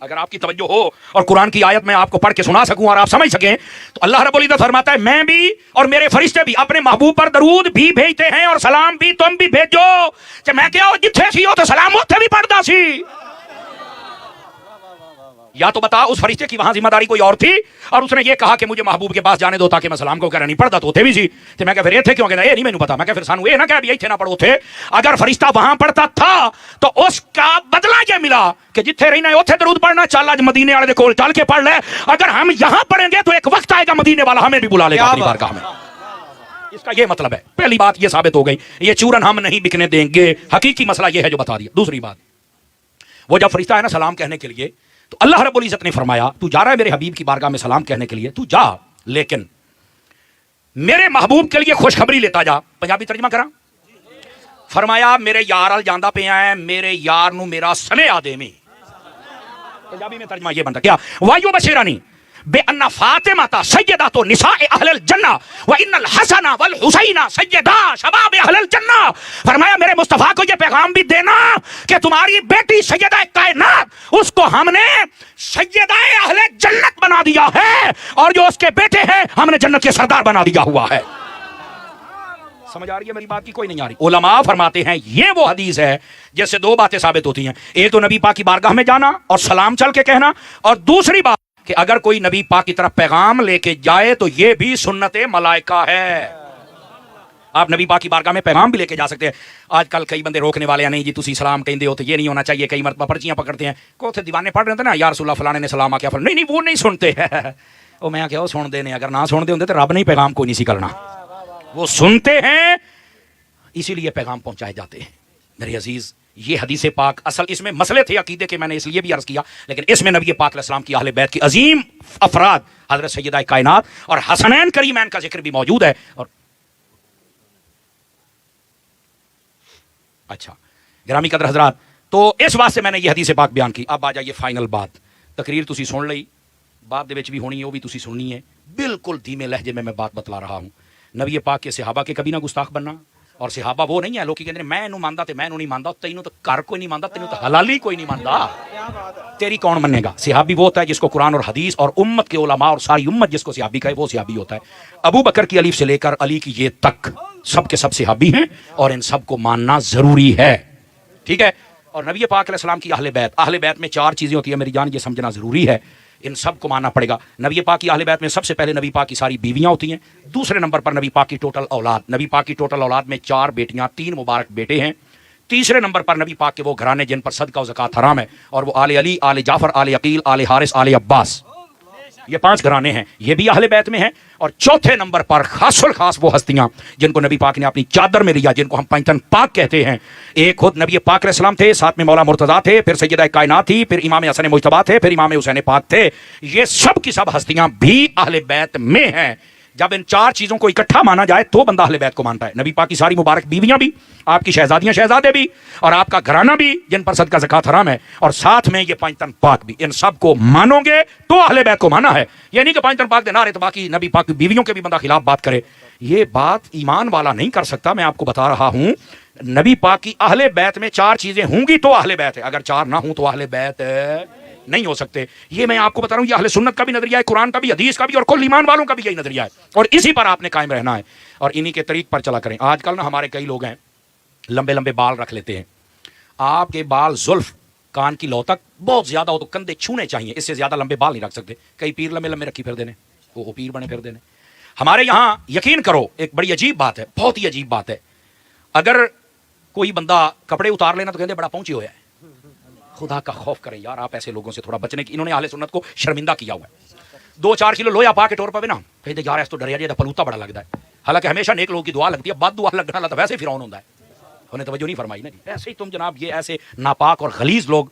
اگر آپ کی توجہ ہو اور قرآن کی آیت میں آپ کو پڑھ کے سنا سکوں اور آپ سمجھ سکیں تو اللہ رب العزت فرماتا ہے میں بھی اور میرے فرشتے بھی اپنے محبوب پر درود بھی بھیجتے ہیں اور سلام بھی تم بھی بھیجو کہ میں کیا جتھے سی ہو تو سلام اتھے بھی پڑھدا سی. یا تو بتا اس فرشتے کی وہاں ذمہ داری کوئی اور تھی اور اس نے یہ کہا کہ مجھے محبوب کے پاس جانے دو تاکہ میں سلام کو کہنا نہیں پڑھتا تو اتنے بھی سی تو میں کہ پھر اتنے کیوں کہنا یہ نہیں مینوں پتا. میں کہ پھر سانو یہ نہ کہ اتنے نہ پڑھو تھے. اگر فرشتہ وہاں پڑھتا تھا تو اس کا بدلہ یہ ملا کہ جتھے رہنا ہے اتنے درود پڑھنا. چل اج مدینے والے دے کول چل کے پڑھ لے. اگر ہم یہاں پڑھیں گے تو ایک وقت آئے گا مدینے والا ہمیں بھی بلا لے گا اپنی بارگاہ میں. اس کا یہ مطلب ہے. پہلی بات یہ ثابت ہو گئی یہ چورن ہم نہیں بکنے دیں گے. حقیقی مسئلہ یہ ہے جو بتا دیا. دوسری بات وہ جب فرشتہ ہے نا سلام کہنے کے لیے تو اللہ رب العزت نے فرمایا تو جا رہا ہے میرے حبیب کی بارگاہ میں سلام کہنے کے لیے تو جا لیکن میرے محبوب کے لیے خوشخبری لیتا جا. پنجابی ترجمہ کرا. فرمایا میرے یار ال جاندا پیا ہے میرے یار نو میرا سنے آ دے میں. پنجابی میں ترجمہ یہ بنتا کیا وایو بشیرانی بے ان فاطمہ سیدۃ نساء اہل الجنہ و ان الحسن والحسین سیدا شباب اہل الجنہ. فرمایا میرے مصطفیٰ کو یہ پیغام بھی دینا کہ تمہاری بیٹی سیدہ کائنات اس کو ہم نے سیدہ اہل جنت بنا دیا ہے اور جو اس کے بیٹے ہیں ہم نے جنت کے سردار بنا دیا ہوا ہے. سمجھ آ رہی ہے میری بات کی کوئی نہیں آ رہی. علماء فرماتے ہیں یہ وہ حدیث ہے جس سے دو باتیں ثابت ہوتی ہیں. ایک تو نبی پاک کی بارگاہ میں جانا اور سلام چل کے کہنا اور دوسری بات کہ اگر کوئی نبی پاک کی طرف پیغام لے کے جائے تو یہ بھی سنت ملائکہ ہے. آپ نبی پاک کی بارگاہ میں پیغام بھی لے کے جا سکتے ہیں. آج کل کئی بندے روکنے والے ہیں نہیں جی تسی سلام کہندے ہو تو یہ نہیں ہونا چاہیے. کئی مرتبہ پرچیاں پکڑتے ہیں کو تھے دیوانے پڑھ رہے تھے نا یا رسول اللہ فلانے نے سلام آ کیا نہیں نہیں وہ نہیں سنتے وہ میں کیا وہ سن دے اگر نہ سن دے ہوندے تو رب نے پیغام کوئی نہیں سی کرنا. وہ سنتے ہیں اسی لیے پیغام پہنچائے جاتے ہیں. میرے عزیز یہ حدیث پاک اصل اس میں مسئلے تھے عقیدے کے میں نے اس لیے بھی عرض کیا لیکن اس میں نبی پاک علیہ السلام کی اہل بیت کی عظیم افراد حضرت سیدہ کائنات اور حسنین کریمین کا ذکر بھی موجود ہے. اور اچھا گرامی قدر حضرات تو اس واسطے میں نے یہ حدیث پاک بیان کی. اب آ جائیے فائنل بات. تقریر تسی سن لئی بات دے وچ بھی ہونی ہے وہ بھی تسی سننی ہے. بالکل دھیمے لہجے میں بات بتلا رہا ہوں. نبی پاک کے صحابہ کے کبھی نہ گستاخ بننا اور صحابہ وہ نہیں ہے لوگ کہتے ہیں میں انہوں ماندا تے میں انہوں نہیں ماندا تینوں تو کر کوئی نہیں ماندا تینوں تو حلالی کوئی نہیں ماندا تیری کون منے گا. صحابی وہ ہوتا ہے جس کو قرآن اور حدیث اور امت کے علماء اور ساری امت جس کو صحابی کہے وہ صحابی ہوتا ہے. ابو بکر کی الف سے لے کر علی کی یہ تک سب کے سب صحابی ہیں اور ان سب کو ماننا ضروری ہے. ٹھیک ہے. اور نبی پاک علیہ السلام کی اہل بیت میں چار چیزیں ہوتی ہیں میری جان یہ سمجھنا ضروری ہے. ان سب کو ماننا پڑے گا. نبی پاک کی اہل بیت میں سب سے پہلے نبی پاک کی ساری بیویاں ہوتی ہیں. دوسرے نمبر پر نبی پاک کی ٹوٹل اولاد. نبی پاک کی ٹوٹل اولاد میں 4 بیٹیاں 3 مبارک بیٹے ہیں. تیسرے نمبر پر نبی پاک کے وہ گھرانے جن پر صدقہ و زکوٰۃ حرام ہے اور وہ آل علی آل جعفر آل عقیل آل حارث آل عباس یہ 5 گھرانے ہیں یہ بھی اہل بیت میں ہیں. اور چوتھے نمبر پر خاص الخاص وہ ہستیاں جن کو نبی پاک نے اپنی چادر میں لیا جن کو ہم پنجتن پاک کہتے ہیں. ایک خود نبی پاک علیہ السلام تھے ساتھ میں مولا مرتضیٰ تھے پھر سیدہ کائنات تھی پھر امام حسن مجتبیٰ تھے پھر امام حسین پاک تھے. یہ سب کی سب ہستیاں بھی اہل بیت میں ہیں. جب ان 4 چیزوں کو اکٹھا مانا جائے تو بندہ اہل بیت کو مانتا ہے. نبی پاک کی ساری مبارک بیویاں بھی آپ کی شہزادیاں شہزادے بھی اور آپ کا گھرانہ بھی جن پر صدقہ زکوٰۃ حرام ہے اور ساتھ میں یہ 5 تن پاک بھی. ان سب کو مانو گے تو اہل بیت کو مانا ہے. یہ نہیں کہ 5 تن پاک دے نہ رہے تو باقی نبی پاک کی بیویوں کے بھی بندہ خلاف بات کرے. یہ بات ایمان والا نہیں کر سکتا. میں آپ کو بتا رہا ہوں نبی پاک کی اہل بیت میں 4 چیزیں ہوں گی تو اہل بیت ہے. اگر 4 نہ ہوں تو اہل بیت نہیں ہو سکتے. یہ میں آپ کو بتا رہا ہوں یہ اہل سنت کا بھی نظریہ ہے قرآن کا بھی حدیث کا بھی اور کل ایمان والوں کا بھی یہی نظریہ ہے اور اسی پر آپ نے قائم رہنا ہے اور انہی کے طریق پر چلا کریں. آج کل نا ہمارے کئی لوگ ہیں لمبے لمبے بال رکھ لیتے ہیں. آپ کے بال زلف کان کی لو تک بہت زیادہ ہو تو کندھے چھونے چاہیے اس سے زیادہ لمبے بال نہیں رکھ سکتے. کئی پیر لمبے لمبے رکھی پھر دینے وہ پیر بنے پھر دینے. ہمارے یہاں یقین کرو ایک بڑی عجیب بات ہے بہت ہی عجیب بات ہے. اگر کوئی بندہ کپڑے اتار لینا تو کہتے بڑا پہنچے ہوا ہے. خدا کا خوف کریں یار آپ ایسے لوگوں سے تھوڑا بچنے کی. انہوں نے اہل سنت کو شرمندہ کیا ہوا ہے. 2-4 کلو لویا پا کے ٹور پہ نا کہتے یار اس تو ڈریا جی پلوتا بڑا لگتا ہے. حالانکہ ہمیشہ نیک لوگوں کی دعا لگتی ہے بد دعا لگنا اللہ تو ویسے فرعون ہوتا ہے. انہیں توجہ نہیں فرمائی نا جی. ایسے ہی تم جناب یہ ایسے ناپاک اور غلیظ لوگ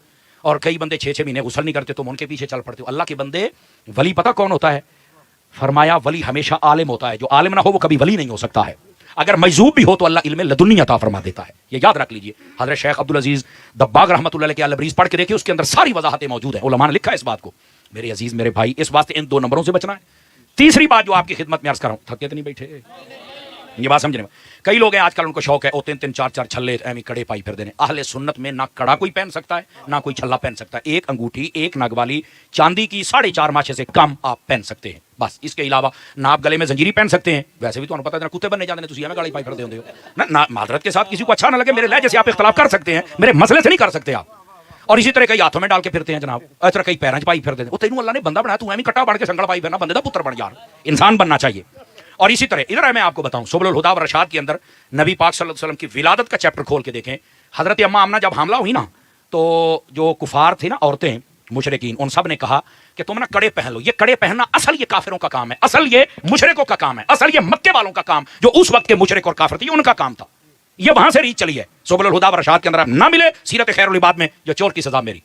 اور کئی بندے 6 مہینے غسل نہیں کرتے تم ان کے پیچھے چل پڑتے ہو. اللہ کے بندے ولی پتہ کون ہوتا ہے؟ فرمایا ولی ہمیشہ عالم ہوتا ہے. جو عالم نہ ہو وہ کبھی ولی نہیں ہو سکتا ہے. اگر مجذوب بھی ہو تو اللہ علم لدنی عطا فرما دیتا ہے. یہ یاد رکھ لیجئے. حضرت شیخ عبدالعزیز دباغ رحمۃ اللہ علیہ کے البریز پڑھ کے دیکھیں اس کے اندر ساری وضاحتیں موجود ہیں. علماء نے لکھا ہے اس بات کو. میرے عزیز میرے بھائی اس واسطے ان 2 نمبروں سے بچنا ہے. تیسری بات جو آپ کی خدمت میں عرض کر رہا ہوں تھکے تو نہیں بیٹھے یہ بات سمجھنے میں کئی لوگ ہیں آج کل ان کو شوق ہے وہ 3 3 4 4 چھلے ایویں کڑے پائی پھر دینے. اہل سنت میں نہ کڑا کوئی پہن سکتا ہے نہ کوئی چھلا پہن سکتا ہے. ایک انگوٹھی ایک نگ والی چاندی کی 4.5 ماشے سے کم آپ پہن سکتے ہیں بس. اس کے علاوہ نہ آپ گلے میں زنجیری پہن سکتے ہیں. ویسے بھی تمہیں پتا ہے کتے بننے جاتے ہیں تسی ایویں گالی پائی پھر دے ہو نہ معذرت کے ساتھ کسی کو اچھا نہ لگے میرے لہجے سے آپ اختلاف کر سکتے ہیں میرے مسئلے سے نہیں کر سکتے آپ. اور اسی طرح کئی ہاتھوں میں ڈال کے پھرتے ہیں جناب اس طرح کئی پیروں پائی پھرتے ہیں. وہ تینوں اللہ نے بندہ بنایا تو ایویں کٹا بڑھ کے سنگل پائی پھرنا بندے دا پتر بن یار انسان بننا چاہیے. اور اسی طرح ادھر ہے میں آپ کو بتاؤں سبل الہدی و رشاد کے اندر نبی پاک صلی اللہ علیہ وسلم کی ولادت کا چیپٹر کھول کے دیکھیں. حضرت اما آمنہ جب حاملہ ہوئی نا تو جو کفار تھی نا عورتیں مشرکین ان سب نے کہا کہ تم نا کڑے پہن لو. یہ کڑے پہننا اصل یہ کافروں کا کام ہے اصل یہ مشرکوں کا کام ہے اصل یہ مکے والوں کا کام جو اس وقت کے مشرک اور کافر تھے ان کا کام تھا. یہ وہاں سے ریچ چلی ہے. سبل الہدی و رشاد کے اندر نہ ملے سیرت خیر العباد میں جو چور کی سزا میری.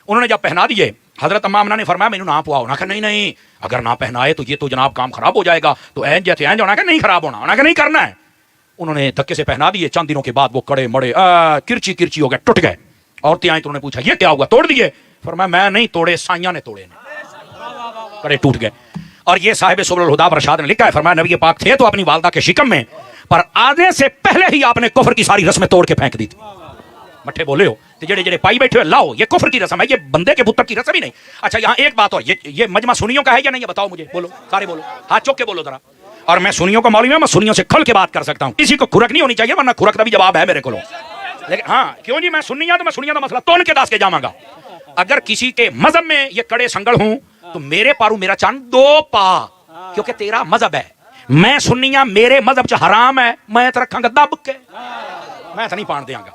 انہوں نے جب پہنا دیے حضرت اما آمنہ نے فرمایا مینوں نہ پواؤ. نہ کہ نہیں اگر نہ پہنائے تو یہ تو جناب کام خراب ہو جائے گا. تو اینج ہونا کہ نہیں خراب ہونا کہ نہیں کرنا ہے. انہوں نے دھکے سے پہنا دیے. چند دنوں کے بعد وہ کڑے مڑے کرچی کرچی ہو گئے ٹوٹ گئے. عورتیں آئیں تو انہوں نے پوچھا یہ کیا ہوا توڑ دیے. فرمایا میں نہیں توڑے سائیاں نے توڑے کڑے ٹوٹ گئے. اور یہ صاحب سبل الہدی و رشاد نے لکھا ہے فرمایا نبی پاک تھے تو اپنی والدہ کے شکم میں پر آنے سے پہلے ہی آپ نے کفر کی ساری رسمیں توڑ کے پھینک دی تھی. مٹھے بولے ہو تو جڑے جڑے پائی بیٹھے ہو لاؤ یہ کفر کی رسم ہے یہ بندے کے پتر کی رسم ہی نہیں. اچھا یہاں ایک بات اور یہ مجمع سنیوں کا ہے یا نہیں یہ بتاؤ مجھے. بولو سارے بولو ہاتھ چوک کے بولو ذرا. اور میں سنیوں کا مولوی ہوں میں سنیوں سے کھل کے بات کر سکتا ہوں. کسی کو کھرک نہیں ہونی چاہیے ورنہ کھرک کا بھی جواب ہے میرے کو. لیکن ہاں کیوں جی میں سنیاں تو میں سنیاں کا مسئلہ تون کے داس کے جاواں گا. اگر کسی کے مذہب میں یہ کڑے سنگل ہوں تو میرے پارو میرا چاند 2 پا کیونکہ تیرا مذہب ہے. میں سنیاں میرے مذہب چ حرام ہے میں تے رکھاں گا دب کے میں تے نہیں پان دیاں گا.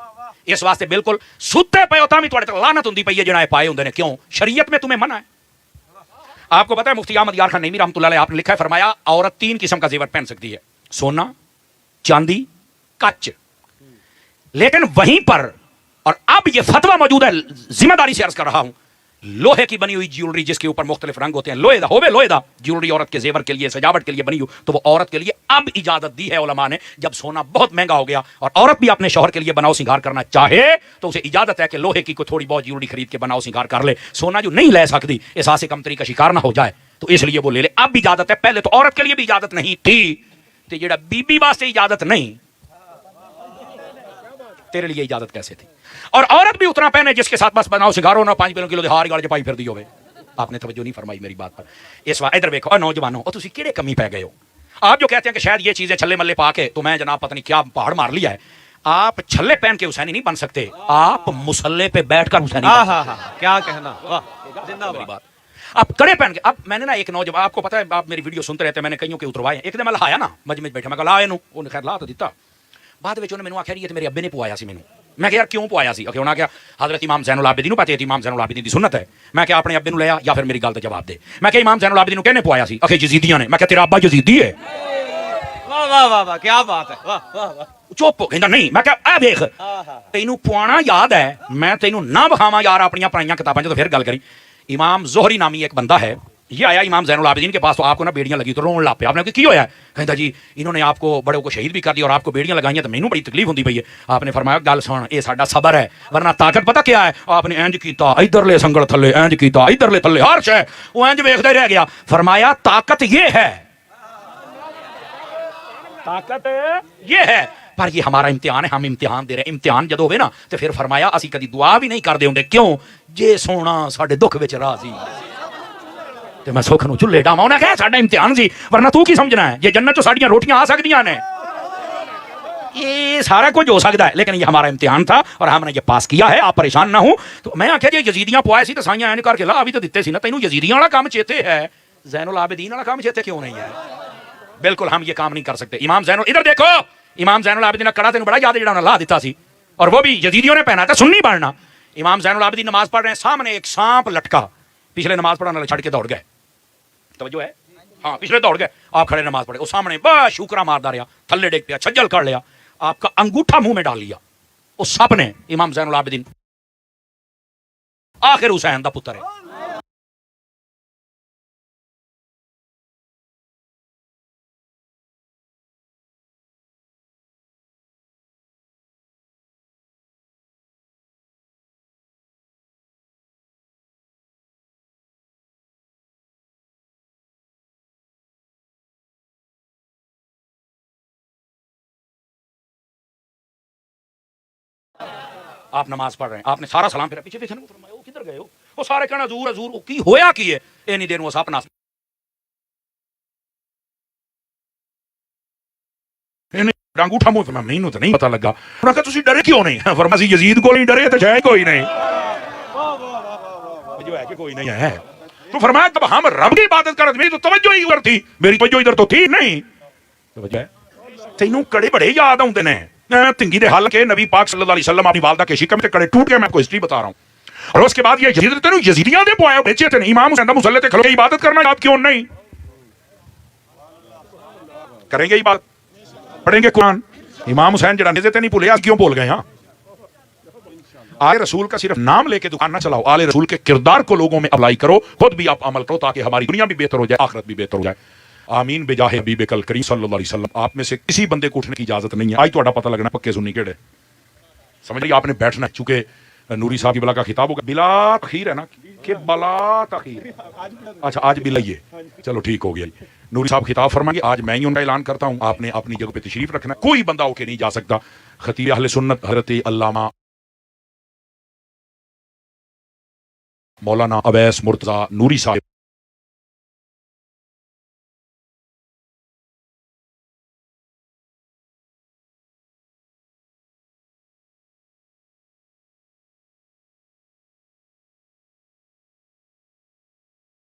اس واسطے بالکل ستے پے ہوتا بھی تھوڑے تے لعنت ہوندی پئی ہے جنہیں پائے ہوندے نے. کیوں شریعت میں تمہیں منع ہے. آپ کو پتہ ہے مفتی احمد یار خان نعیمی رحمۃ اللہ علیہ آپ نے لکھا ہے فرمایا عورت 3 قسم کا زیور پہن سکتی ہے سونا چاندی کچ. لیکن وہیں پر اور اب یہ فتویٰ موجود ہے ذمہ داری سے عرض کر رہا ہوں لوہے کی بنی ہوئی جیولری جس کے اوپر مختلف رنگ ہوتے ہیں لوہے دا جیولری عورت کے زیور کے لیے سجاوٹ کے لیے بنی ہو تو وہ عورت کے لیے اب اجازت دی ہے علماء نے. جب سونا بہت مہنگا ہو گیا اور عورت بھی اپنے شوہر کے لیے بناؤ سنگار کرنا چاہے تو اسے اجازت ہے کہ لوہے کی کوئی تھوڑی بہت جیولری خرید کے بناؤ سنگار کر لے. سونا جو نہیں لے سکتی احساس کمتری کا شکار نہ ہو جائے تو اس لیے وہ لے لے. اب اجازت ہے پہلے تو عورت کے لیے بھی اجازت نہیں تھی تو جڑا بی بی واسطے اجازت نہیں تیرے لیے اجازت کیسے تھی. اور عورت بھی اتنا پہنے جس کے ساتھ بس بناؤ سگارو نہ 5 کلو ہار گاڑ پائی پھر دی ہوئے. آپ نے توجہ نہیں فرمائی میری بات پر. اس وقت ادھر دیکھو نوجوانوں اور تسی کیڑے کمی پہ گئے ہو. آپ جو کہتے ہیں کہ شاید یہ چیزیں چھلے ملے پا کے تو میں جناب پتہ نہیں کیا پہاڑ مار لیا ہے. آپ چھلے پہن کے حسینی نہیں بن سکتے آپ مسلح پہ بیٹھ کر حسینی بن سکتے. کیا کہنا زندہ بات اب کڑے پہن کے. اب میں نے نا ایک نوجوان آپ کو پتہ ہے آپ میری ویڈیو سنتے رہتے ہیں میں نے کئیوں کے اتروائے. ایک دن میں لایا نا مجمع بیٹھا میں کہا لا اینو وہ خیر لا تو دیتا. بعد وچ انہوں نے مینوں آکھیا یہ تے میرے ابے نے پوایا سی مینوں. میں کہ یار کیوں پوایا سی. انہوں نے کہا حضرت امام زین العابدین پتہ ہے امام زین العابدین دی سنت ہے. میں کہ اپنے ابے نوں لیا یا پھر میری گل تے جواب دے. میں کہ امام زین العابدین نوں کہنے پوایا سی اکھے یزیدیاں نے. میں کہ تیرا ابا یزیدی ہے. واہ واہ واہ واہ کیا بات ہے. واہ واہ واہ چپ کہندا نہیں. میں کہ اے ویکھ تینوں پوانا یاد ہے میں تینوں نہ بخاواں یار اپنی پرائیاں کتاباں تو پھر گل کری. امام زہری نامی ایک بندہ ہے یہ آیا امام زین العابدین کے پاس تو آپ کو نا بیڑیاں لگی تو رون لا پیا. آپ نے کی ہویا ہے کہتا جی انہوں نے آپ کو بڑوں کو شہید بھی کر دیا اور آپ کو بیڑیاں لگائیں تو مینوں بڑی تکلیف ہوندی پئی ہے. آپ نے فرمایا گل سن یہ ساڈا صبر ہے ورنہ طاقت پتہ کیا ہے. آپ نے انج کیتا ادھر لے سنگل تھلے انج کیتا ادھر لے تھلے ہر شے وہ انج ویکھدا رہ گیا. فرمایا طاقت یہ ہے طاقت یہ ہے پر یہ ہمارا امتحان ہے ہم امتحان دے رہے ہیں. امتحان جدوں ہوے نا تو پھر فرمایا اسی کدی دعا بھی نہیں کردے ہوندے کیوں جے سونا ساڈے دکھ وچ راضی تے میں سکھ نو چولہے ڈاواں. انہاں کہا ساڈا امتحان سی ورنہ تو کی سمجھنا ہے یہ جنت چ ساڈیاں روٹیاں آ سکدیاں نے یہ سارا کچھ ہو سکتا ہے لیکن یہ ہمارا امتحان تھا اور ہم نے یہ پاس کیا ہے. آپ پریشان نہ ہوں. تو میں آخیا جی یزیدیاں پوائے سی تو سائیاں این کر کے لا بھی تو دیتے سی نا. تینوں یزیدیاں والا کام چیتے ہے زین العابدین والا کام چیتے کیوں نہیں ہے. بالکل ہم یہ کام نہیں کر سکتے. امام زین ادھر دیکھو امام زین العابدین کا کڑا تینوں بڑا یاد ہے جڑا انہوں نے لا دیتا سی اور وہ بھی یزیدیوں نے پہنا تھا سنی بننا. امام زین العابدین نماز پڑھ رہے ہیں سامنے ایک سانپ لٹکا پچھلے نماز پڑھنے والے چھڑ کے دوڑ گئے. توجہ ہے ہاں پچھلے دوڑ گئے آپ کھڑے نماز پڑھے وہ سامنے بس شوکرا ماردا رہا تھلے ڈگ پیا چھجل کر لیا آپ کا انگوٹھا منہ میں ڈال لیا. اس سب نے امام زین العابدین آخر حسین دا پتر ہے آپ نماز پڑھ رہے ہیں, آپ نے سارا سلام پھیرا, پیچھے دیکھنے کو فرمایا وہ کدھر گئے ہو, وہ سارے کہنا حضور حضور, وہ کی ہویا کی ہے اینی دیر وہ اپنا انگوٹھا منہ فرمایا مینوں تو نہیں پتہ لگا. انہوں نے کہا تسی ڈرے کیوں نہیں؟ فرمایا سی یزید کو نہیں ڈرے تو ہے کوئی نہیں, جو ہے کہ کوئی نہیں ہے. تو فرمایا جب ہم رب کی عبادت کر رہے, میری تو توجہ ہی ادھر تھی, میری توجہ ادھر تو تھی نہیں. توجہ ہے تینوں کڑے بڑے یاد آتے ہیں تنگی دے حال کے نبی پاک صلی اللہ علیہ وسلم اپنی والدہ کے شکم سے کڑے ٹوٹ گئے. میں آپ کو ہسٹری بتا رہا ہوں. اور اس کے بعد یہ یزید تینوں یزیدیاں دے پوایا بیچے تھے, امام حسین مصلی تے کھلو کے عبادت کرنا یاد کیوں نہیں کریں گے؟ عبادت پڑھیں گے قرآن. امام حسین جڑا نیزے تے نہیں بھولے, آج کیوں بول گئے؟ ہاں آل رسول کا صرف نام لے کے دکان نہ چلاؤ, آل رسول کے کردار کو لوگوں میں اپلائی کرو, خود بھی آپ عمل کرو تاکہ ہماری دنیا بھی بہتر ہو جائے, آخرت بھی بہتر ہو جائے. آمین بجاہ حبیب کل کریم صلی اللہ علیہ وسلم. آپ میں سے کسی بندے کو اٹھنے کی اجازت نہیں ہے. آج تہاڈا پتہ لگنا پکے سنی کیڑے, سمجھ لیں آپ نے بیٹھنا ہے. چونکہ نوری صاحب کی بلا کا خطاب ہوگا, بلا تخیر ہے نا کہ بلا تخیر, اچھا آج بھی لئیے, چلو ٹھیک ہو گیا. نوری صاحب خطاب فرمائیں گے, آج میں ہی ان کا اعلان کرتا ہوں, آپ نے اپنی جگہ پہ تشریف رکھنا, کوئی بندہ ہو کے نہیں جا سکتا. خطیب اہل سنت حضرت علامہ مولانا اویس مرتضیٰ نوری صاحب